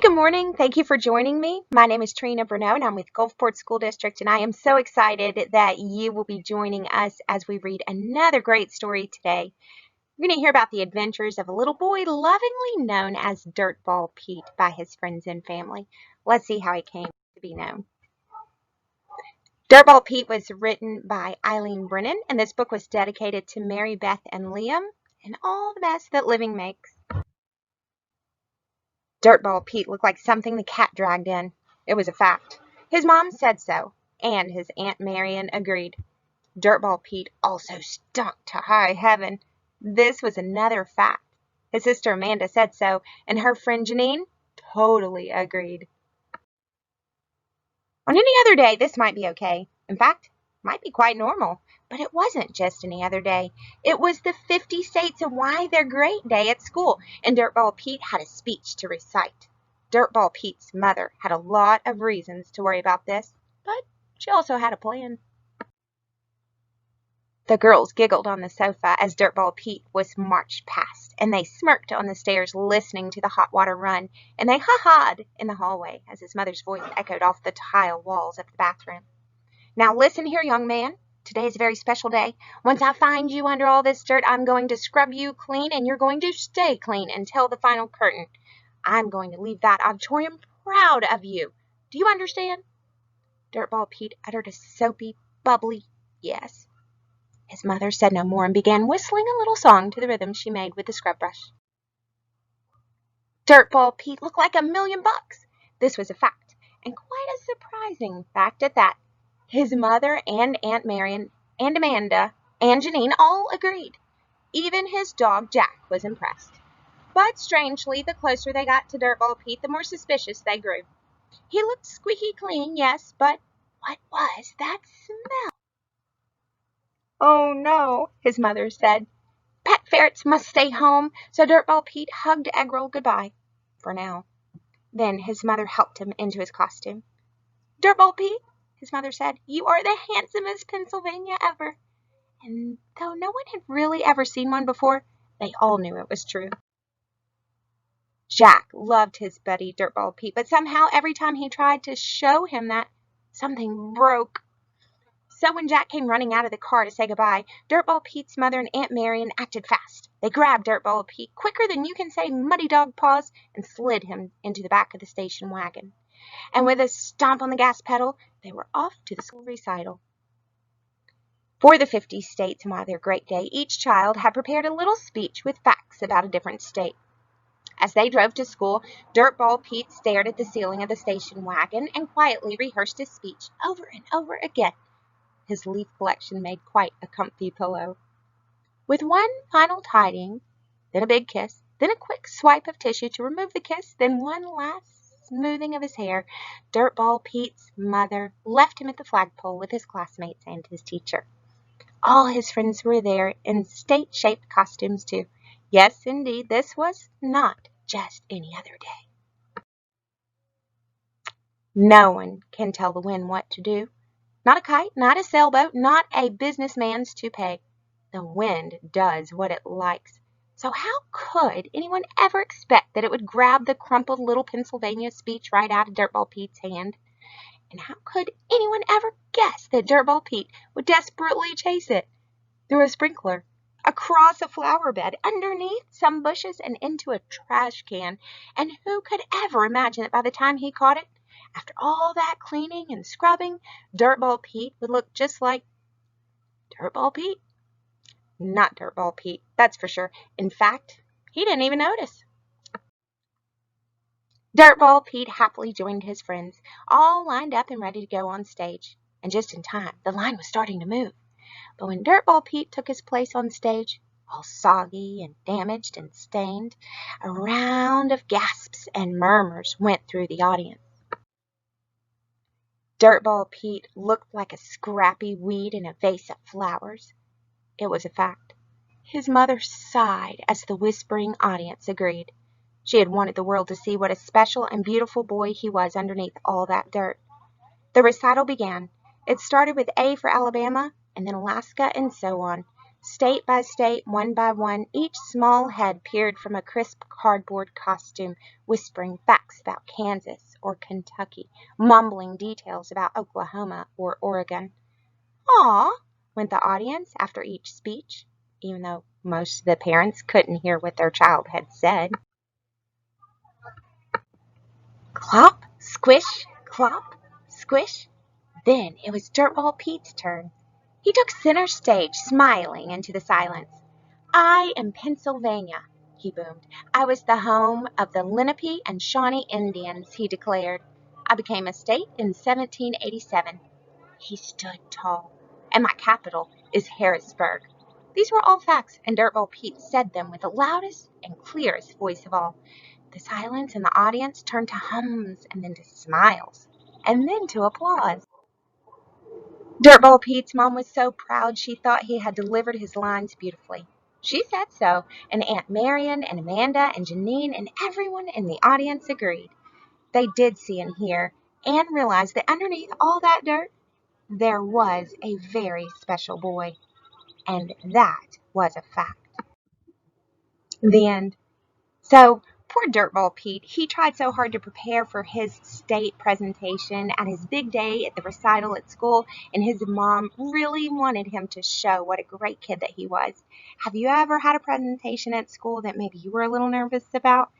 good morning. Thank you for joining me. My name is Trina Brenot, and I'm with Gulfport School District, and I am so excited that you will be joining us as we read another great story today. We're going to hear about the adventures of a little boy lovingly known as Dirtball Pete by his friends and family. Let's see how he came to be known. Dirtball Pete was written by ELA Brenot, and this book was dedicated to Mary Beth and Liam and all the mess that living makes. Dirtball Pete looked like something the cat dragged in. It was a fact. His mom said so, and his Aunt Marion agreed. Dirtball Pete also stunk to high heaven. This was another fact. His sister Amanda said so, and her friend Janine totally agreed. On any other day, this might be okay. In fact, might be quite normal. But it wasn't just any other day. It was the 50 States of Why They're Great day at school, and Dirtball Pete had a speech to recite. Dirtball Pete's mother had a lot of reasons to worry about this, but she also had a plan. The girls giggled on the sofa as Dirtball Pete was marched past, and they smirked on the stairs listening to the hot water run, and they ha-ha'd in the hallway as his mother's voice echoed off the tile walls of the bathroom. Now listen here, young man. Today is a very special day. Once I find you under all this dirt, I'm going to scrub you clean, and you're going to stay clean until the final curtain. I'm going to leave that auditorium proud of you. Do you understand? Dirtball Pete uttered a soapy, bubbly yes. His mother said no more and began whistling a little song to the rhythm she made with the scrub brush. Dirtball Pete looked like $1,000,000. This was a fact, and quite a surprising fact at that. His mother and Aunt Marion and Amanda and Janine all agreed. Even his dog Jack was impressed. But strangely, the closer they got to Dirtball Pete, the more suspicious they grew. He looked squeaky clean, yes, but what was that smell? Oh no, his mother said. Pet ferrets must stay home, so Dirtball Pete hugged Eggroll goodbye, for now. Then his mother helped him into his costume. Dirtball Pete, his mother said, you are the handsomest Pennsylvania ever. And though no one had really ever seen one before, they all knew it was true. Jack loved his buddy Dirtball Pete, but somehow every time he tried to show him that, something broke. So when Jack came running out of the car to say goodbye, Dirtball Pete's mother and Aunt Marion acted fast. They grabbed Dirtball Pete quicker than you can say muddy dog paws and slid him into the back of the station wagon. And with a stomp on the gas pedal, they were off to the school recital. For the 50 states and why they're great day, each child had prepared a little speech with facts about a different state. As they drove to school, Dirtball Pete stared at the ceiling of the station wagon and quietly rehearsed his speech over and over again. His leaf collection made quite a comfy pillow. With one final tidying, then a big kiss, then a quick swipe of tissue to remove the kiss, then one last smoothing of his hair, Dirtball Pete's mother left him at the flagpole with his classmates and his teacher. All his friends were there in state-shaped costumes too. Yes, indeed, this was not just any other day. No one can tell the wind what to do. Not a kite, not a sailboat, not a businessman's toupee. The wind does what it likes. So how could anyone ever expect that it would grab the crumpled little Pennsylvania speech right out of Dirtball Pete's hand? And how could anyone ever guess that Dirtball Pete would desperately chase it through a sprinkler, across a flower bed, underneath some bushes, and into a trash can? And who could ever imagine that by the time he caught it, after all that cleaning and scrubbing, Dirtball Pete would look just like Dirtball Pete? Not Dirtball Pete, that's for sure. In fact, he didn't even notice. Dirtball Pete happily joined his friends, all lined up and ready to go on stage. And just in time, the line was starting to move. But when Dirtball Pete took his place on stage, all soggy and damaged and stained, a round of gasps and murmurs went through the audience. Dirtball Pete looked like a scrappy weed in a vase of flowers. It was a fact. His mother sighed as the whispering audience agreed. She had wanted the world to see what a special and beautiful boy he was underneath all that dirt. The recital began. It started with A for Alabama, and then Alaska, and so on. State by state, one by one, each small head peered from a crisp cardboard costume, whispering facts about Kansas or Kentucky, mumbling details about Oklahoma or Oregon. "Aw," went the audience after each speech, even though most of the parents couldn't hear what their child had said. Clop, squish, clop, squish. Then it was Dirtball Pete's turn. He took center stage, smiling into the silence. "I am Pennsylvania," he boomed. "I was the home of the Lenape and Shawnee Indians," he declared. "I became a state in 1787. He stood tall. "And my capital is Harrisburg." These were all facts, and Dirtball Pete said them with the loudest and clearest voice of all. The silence in the audience turned to hums, and then to smiles, and then to applause. Dirtball Pete's mom was so proud she thought he had delivered his lines beautifully. She said so, and Aunt Marion and Amanda and Janine and everyone in the audience agreed. They did see and hear, and realized that underneath all that dirt, there was a very special boy. And that was a fact. The end. So, poor Dirtball Pete, he tried so hard to prepare for his state presentation and his big day at the recital at school, and his mom really wanted him to show what a great kid that he was. Have you ever had a presentation at school that maybe you were a little nervous about?